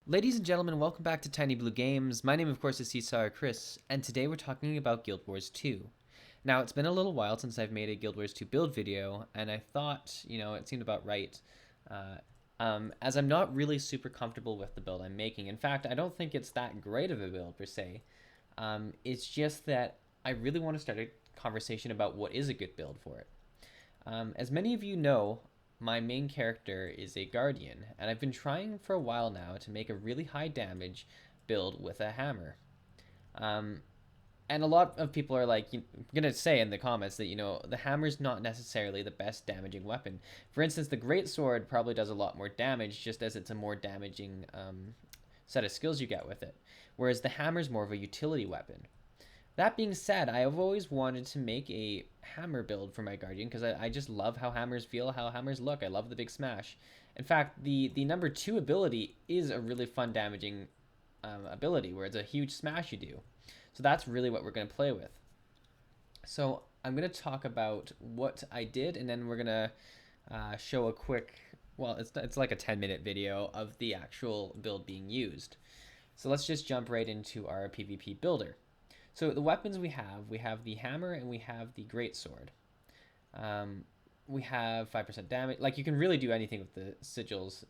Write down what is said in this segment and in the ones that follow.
Ladies and gentlemen, welcome back to TinyBlueGames. My name, of course, is Seasar Chris, and today we're talking about Guild Wars 2. Now, it's been a little while since I've made a Guild Wars 2 build video, and I thought, it seemed about right. As I'm not really super comfortable with the build I'm making. In fact, I don't think it's that great of a build, per se. It's just that I really want to start a conversation about what is a good build for it. As many of you know, my main character is a guardian, and I've been trying for a while now to make a really high damage build with a hammer. And a lot of people are like, gonna say in the comments that the hammer's not necessarily the best damaging weapon. For instance, the great sword probably does a lot more damage, just as it's a more damaging set of skills you get with it, whereas the hammer's more of a utility weapon. That being said, I have always wanted to make a hammer build for my Guardian because I just love how hammers feel, how hammers look. I love the big smash. In fact, the number 2 ability is a really fun damaging ability where it's a huge smash you do. So that's really what we're going to play with. So I'm going to talk about what I did, and then we're going to show a quick, well, it's like a 10-minute video of the actual build being used. So let's just jump right into our PvP builder. So the weapons we have the hammer and we have the greatsword. We have 5% damage. Like, you can really do anything with the sigils,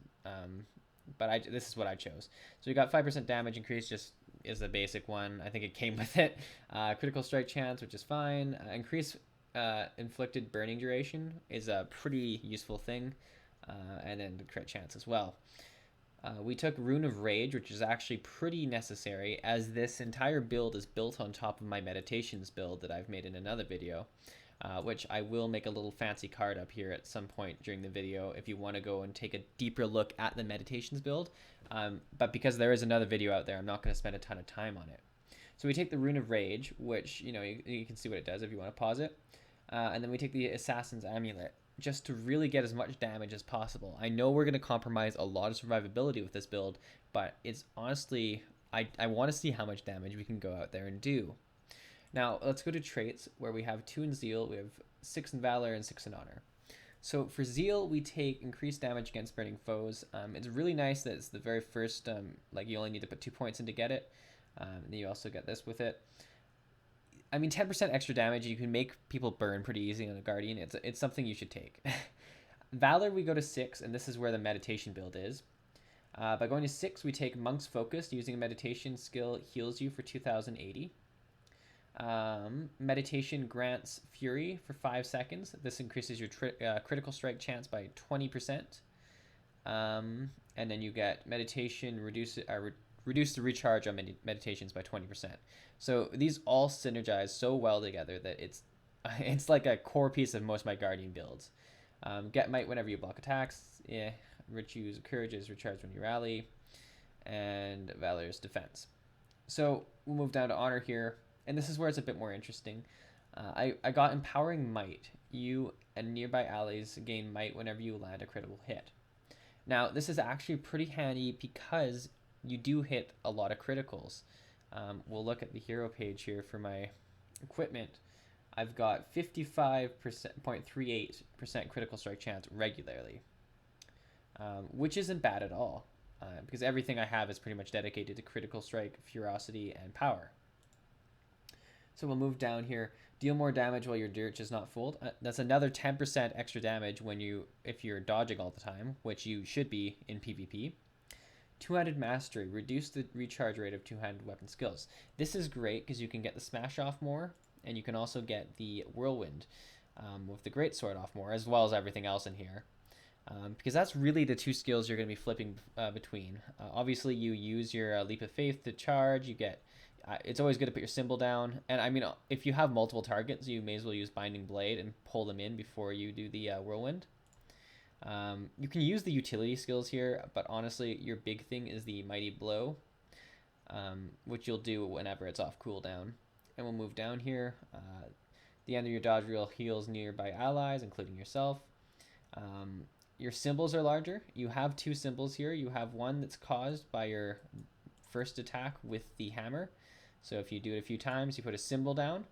but this is what I chose. So we got 5% damage increase, just is the basic one. I think it came with it. Critical strike chance, which is fine. Increase inflicted burning duration is a pretty useful thing, and then the crit chance as well. We took Rune of Rage, which is actually pretty necessary, as this entire build is built on top of my Meditations build that I've made in another video, which I will make a little fancy card up here at some point during the video if you want to go and take a deeper look at the Meditations build. But because there is another video out there, I'm not going to spend a ton of time on it. So we take the Rune of Rage, which, you can see what it does if you want to pause it. And then we take the Assassin's Amulet, just to really get as much damage as possible. I know we're going to compromise a lot of survivability with this build, but it's honestly, I want to see how much damage we can go out there and do. Now, let's go to traits, where we have 2 in Zeal, we have 6 in Valor, and 6 in Honor. So for Zeal, we take increased damage against burning foes. It's really nice that it's the very first, like, you only need to put 2 points in to get it. And you also get this with it. I mean, 10% extra damage, you can make people burn pretty easy on a Guardian. It's something you should take. Valor, we go to 6, and this is where the meditation build is. By going to 6, we take Monk's Focus. Using a meditation skill heals you for 2080. Meditation grants Fury for 5 seconds. This increases your critical strike chance by 20%. And then you get Meditation, reduce the recharge on meditations by 20%. So these all synergize so well together that it's like a core piece of most of my Guardian builds. Get Might whenever you block attacks. Yeah, Virtue's Courage is recharged when you rally. And Valor's Defense. So we'll move down to Honor here. And this is where it's a bit more interesting. I got Empowering Might. You and nearby allies gain Might whenever you land a critical hit. Now, this is actually pretty handy because you do hit a lot of criticals. We'll look at the hero page here for my equipment. I've got 55.38% critical strike chance regularly, which isn't bad at all, because everything I have is pretty much dedicated to critical strike, ferocity, and power. So we'll move down here. Deal more damage while your dirge is not full. That's another 10% extra damage if you're dodging all the time, which you should be in PvP. Two-handed mastery, reduce the recharge rate of two-handed weapon skills. This is great because you can get the smash off more, and you can also get the whirlwind with the greatsword off more, as well as everything else in here. Because that's really the 2 skills you're going to be flipping between. Obviously, you use your leap of faith to charge. You get. It's always good to put your symbol down, and I mean, if you have multiple targets, you may as well use Binding Blade and pull them in before you do the whirlwind. You can use the utility skills here, but honestly, your big thing is the Mighty Blow, which you'll do whenever it's off cooldown. And we'll move down here. The end of your dodge reel heals nearby allies, including yourself. Your symbols are larger. You have 2 symbols here. You have one that's caused by your first attack with the hammer. So if you do it a few times, you put a symbol down.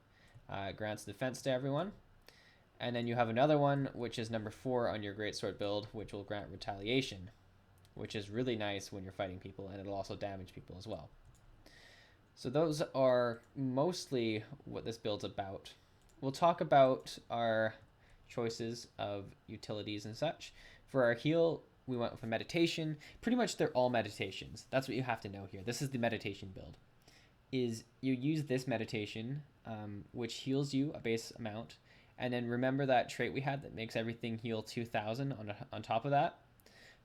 It grants defense to everyone. And then you have another one, which is number 4 on your greatsword build, which will grant retaliation. which is really nice when you're fighting people, and it'll also damage people as well. So those are mostly what this build's about. We'll talk about our choices of utilities and such. For our heal, we went with a meditation. Pretty much they're all meditations. That's what you have to know here. This is the meditation build. Is you use this meditation, which heals you a base amount, and then remember that trait we had that makes everything heal 2,000 on top of that.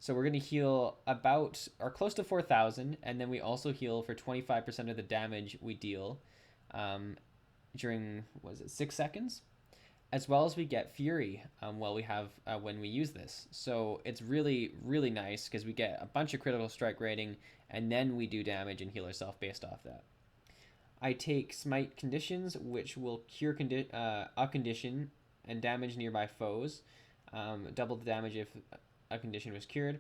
So we're going to heal about or close to 4,000, and then we also heal for 25% of the damage we deal during, what is it, 6 seconds? As well as we get Fury while we have when we use this. So it's really, really nice because we get a bunch of critical strike rating, and then we do damage and heal ourselves based off that. I take Smite Conditions, which will cure a condition and damage nearby foes. Double the damage if a condition was cured.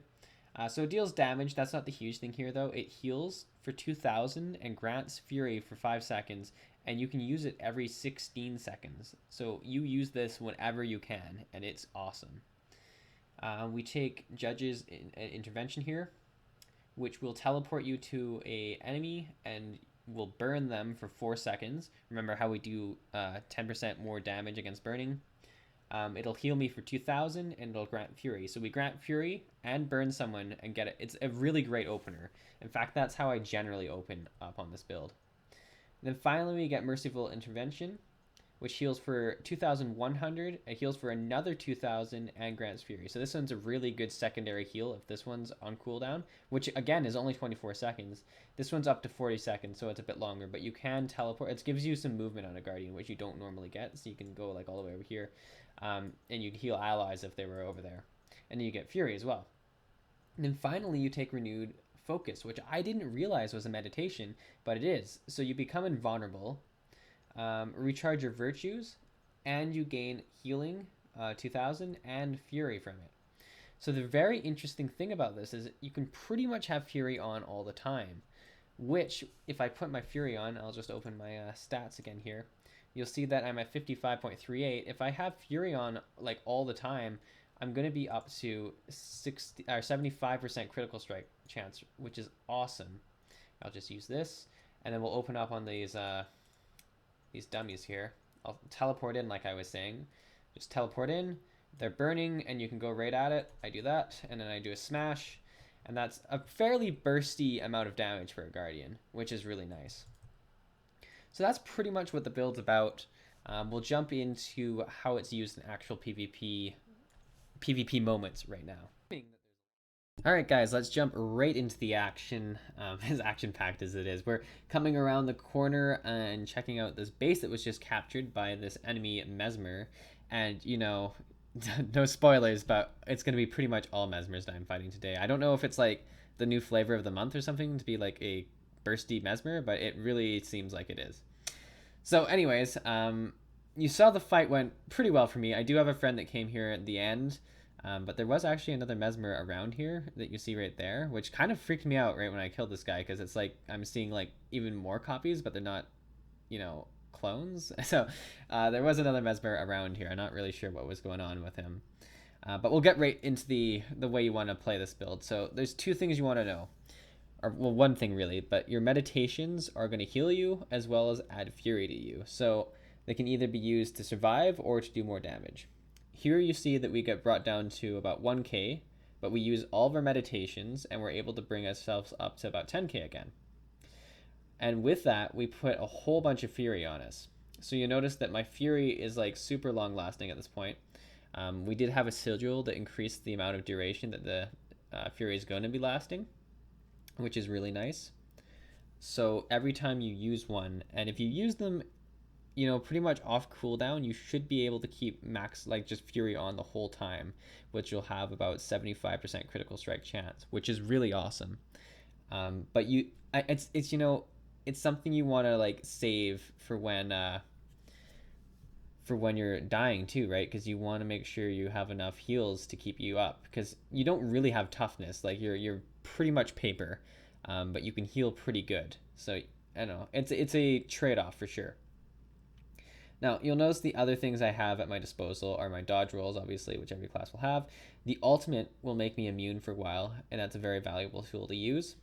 So it deals damage. That's not the huge thing here, though. It heals for 2,000 and grants Fury for 5 seconds, and you can use it every 16 seconds. So you use this whenever you can, and it's awesome. We take Judge's Intervention here, which will teleport you to an enemy and will burn them for 4 seconds. Remember how we do 10% more damage against burning? It'll heal me for 2,000 and it'll grant Fury. So we grant Fury and burn someone and get it. It's a really great opener. In fact, that's how I generally open up on this build. And then finally we get Merciful Intervention, which heals for 2,100. It heals for another 2,000 and grants Fury. So this one's a really good secondary heal if this one's on cooldown, which again is only 24 seconds. This one's up to 40 seconds, so it's a bit longer, but you can teleport. It gives you some movement on a Guardian, which you don't normally get, so you can go like all the way over here, and you'd heal allies if they were over there. And then you get Fury as well. And then finally you take Renewed Focus, which I didn't realize was a meditation, but it is. So you become invulnerable, recharge your virtues, and you gain healing 2,000 and Fury from it. So the very interesting thing about this is you can pretty much have Fury on all the time, which if I put my Fury on, I'll just open my stats again here. You'll see that I'm at 55.38. If I have Fury on like all the time, I'm going to be up to 60 or 75% critical strike chance, which is awesome. I'll just use this, and then we'll open up on these dummies here. I'll teleport in like I was saying. Just teleport in. They're burning, and you can go right at it. I do that, and then I do a smash, and that's a fairly bursty amount of damage for a Guardian, which is really nice. So that's pretty much what the build's about. We'll jump into how it's used in actual PvP moments right now. All right, guys, let's jump right into the action. As action-packed as it is, we're coming around the corner and checking out this base that was just captured by this enemy Mesmer. And, you know, no spoilers, but it's going to be pretty much all Mesmers that I'm fighting today. I don't know if it's like the new flavor of the month or something to be like a bursty Mesmer, but it really seems like it is. So anyways, you saw the fight went pretty well for me. I do have a friend that came here at the end, but there was actually another Mesmer around here that you see right there, which kind of freaked me out right when I killed this guy, because it's like I'm seeing like even more copies, but they're not, you know, clones. So there was another Mesmer around here. I'm not really sure what was going on with him, but we'll get right into the way you want to play this build. So there's two things you want to know. Or, well, one thing really, but your meditations are going to heal you as well as add Fury to you. So they can either be used to survive or to do more damage. Here you see that we get brought down to about 1k, but we use all of our meditations and we're able to bring ourselves up to about 10k again. And with that, we put a whole bunch of Fury on us. So you notice that my Fury is like super long lasting at this point. We did have a sigil that increased the amount of duration that the Fury is going to be lasting, which is really nice. So every time you use one, and if you use them, you know, pretty much off cooldown, you should be able to keep max, like just Fury on the whole time, which you'll have about 75% critical strike chance, which is really awesome. But it's you know, it's something you want to like save for when you're dying too, right? Because you want to make sure you have enough heals to keep you up, because you don't really have toughness. Like you're pretty much paper, but you can heal pretty good. So I don't know, it's a trade-off for sure. Now, you'll notice the other things I have at my disposal are my dodge rolls, obviously, which every class will have. The ultimate will make me immune for a while, and that's a very valuable tool to use.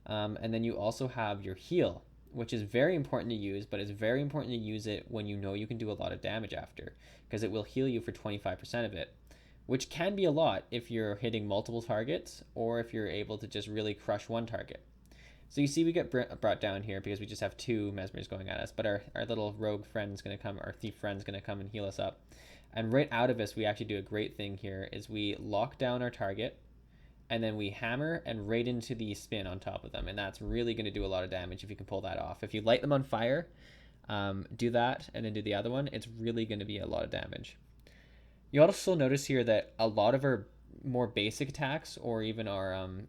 And then you also have your heal, which is very important to use, but it's very important to use it when you know you can do a lot of damage after, because it will heal you for 25% of it, which can be a lot if you're hitting multiple targets or if you're able to just really crush one target. So you see we get brought down here because we just have two mesmers going at us, but our little rogue friend's going to come, our thief friend's going to come and heal us up. And right out of us, we actually do a great thing here is we lock down our target, and then we hammer and right into the spin on top of them, and that's really going to do a lot of damage if you can pull that off. If you light them on fire, do that, and then do the other one, it's really going to be a lot of damage. You also notice here that a lot of our more basic attacks, or even our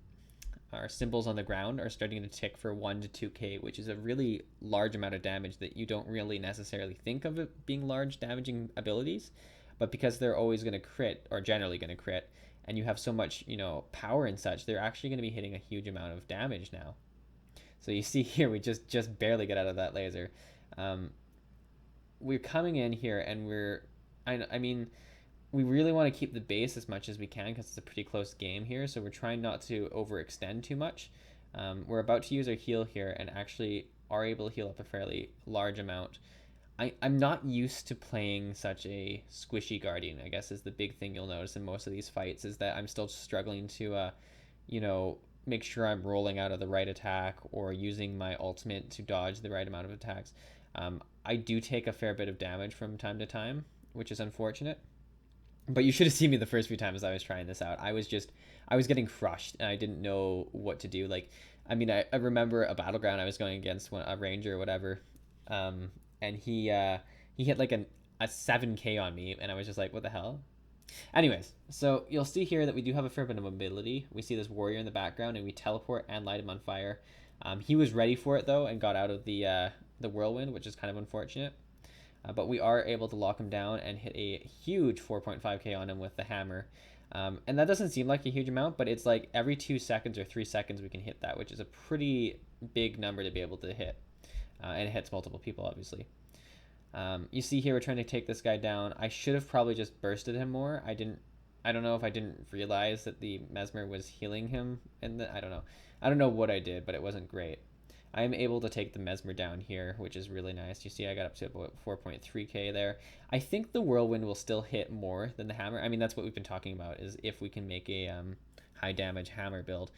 symbols on the ground, are starting to tick for 1 to 2k, which is a really large amount of damage that you don't really necessarily think of it being large damaging abilities, but because they're always going to crit, or generally going to crit, and you have so much, power and such, they're actually going to be hitting a huge amount of damage now. So you see here, we just barely get out of that laser. We're coming in here, and I mean, we really want to keep the base as much as we can because it's a pretty close game here, so we're trying not to overextend too much. We're about to use our heal here and actually are able to heal up a fairly large amount. I'm not used to playing such a squishy Guardian, I guess, is the big thing you'll notice in most of these fights, is that I'm still struggling to, make sure I'm rolling out of the right attack or using my ultimate to dodge the right amount of attacks. I do take a fair bit of damage from time to time, which is unfortunate. But you should have seen me the first few times I was trying this out. I was getting crushed, and I didn't know what to do. Like, I mean, I remember a battleground I was going against, a ranger or whatever, and he hit like a 7k on me, and I was just like, what the hell? Anyways, so you'll see here that we do have a fair bit of mobility. We see this warrior in the background, and we teleport and light him on fire. He was ready for it though, and got out of the whirlwind, which is kind of unfortunate. But we are able to lock him down and hit a huge 4.5k on him with the hammer. And that doesn't seem like a huge amount, but it's like every 2 seconds or 3 seconds we can hit that, which is a pretty big number to be able to hit. And it hits multiple people, obviously. You see here we're trying to take this guy down. I should have probably just bursted him more. I don't know if I didn't realize that the mesmer was healing him. I don't know. I don't know what I did, but it wasn't great. I am able to take the mesmer down here, which is really nice. You see I got up to about 4.3k there. I think the whirlwind will still hit more than the hammer. I mean, that's what we've been talking about, is if we can make a high damage hammer build.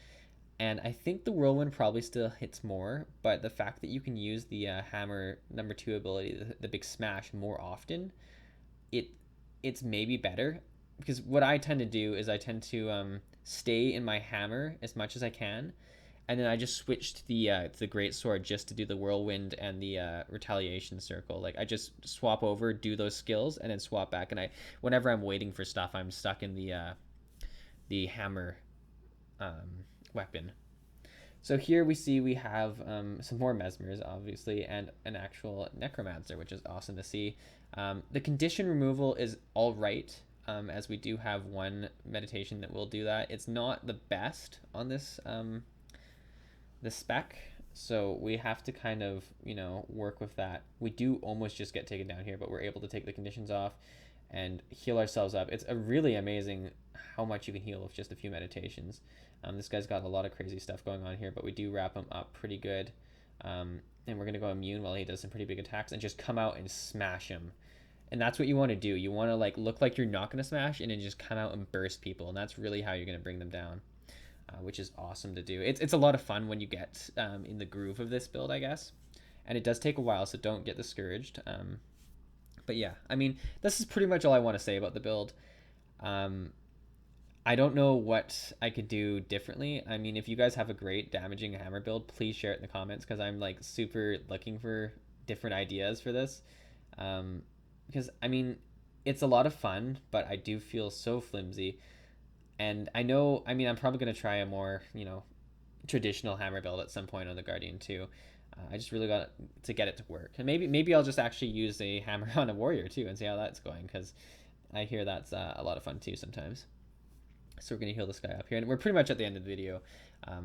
And I think the whirlwind probably still hits more, but the fact that you can use the hammer number 2 ability, the big smash, more often, it's maybe better. Because what I tend to do is I tend to stay in my hammer as much as I can, and then I just switched to the great sword just to do the whirlwind and the retaliation circle. Like, I just swap over, do those skills, and then swap back. And whenever I'm waiting for stuff, I'm stuck in the hammer weapon. So here we have some more mesmers, obviously, and an actual necromancer, which is awesome to see. The condition removal is all right, as we do have one meditation that will do that. It's not the best on this the spec, so we have to kind of work with that. We do almost just get taken down here, but we're able to take the conditions off and heal ourselves up. It's a really amazing how much you can heal with just a few meditations. This guy's got a lot of crazy stuff going on here, but we do wrap him up pretty good. And we're gonna go immune while he does some pretty big attacks and just come out and smash him. And that's what you want to do. You want to like look like you're not gonna smash and then just come out and burst people, and that's really how you're gonna bring them down. Which is awesome to do. It's a lot of fun when you get in the groove of this build, I guess. And it does take a while, so don't get discouraged. But yeah, I mean, this is pretty much all I want to say about the build. I don't know what I could do differently. I mean, if you guys have a great damaging hammer build, please share it in the comments, because I'm like super looking for different ideas for this. Because, I mean, it's a lot of fun, but I do feel so flimsy. And I know, I mean, I'm probably going to try a more, traditional hammer build at some point on the Guardian too. I just really got to get it to work. And maybe I'll just actually use a hammer on a warrior too and see how that's going, because I hear that's a lot of fun too sometimes. So we're going to heal this guy up here. And we're pretty much at the end of the video.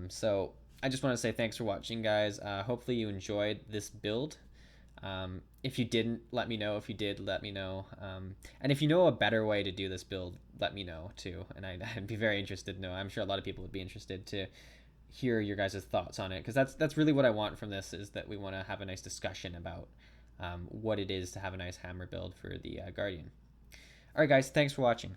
So I just want to say thanks for watching, guys. Hopefully you enjoyed this build. If you didn't, let me know. If you did, let me know. And if you know a better way to do this build, let me know too. And I'd be very interested to know. I'm sure a lot of people would be interested to hear your guys' thoughts on it, because that's really what I want from this, is that we want to have a nice discussion about what it is to have a nice hammer build for the Guardian. All right, guys, thanks for watching.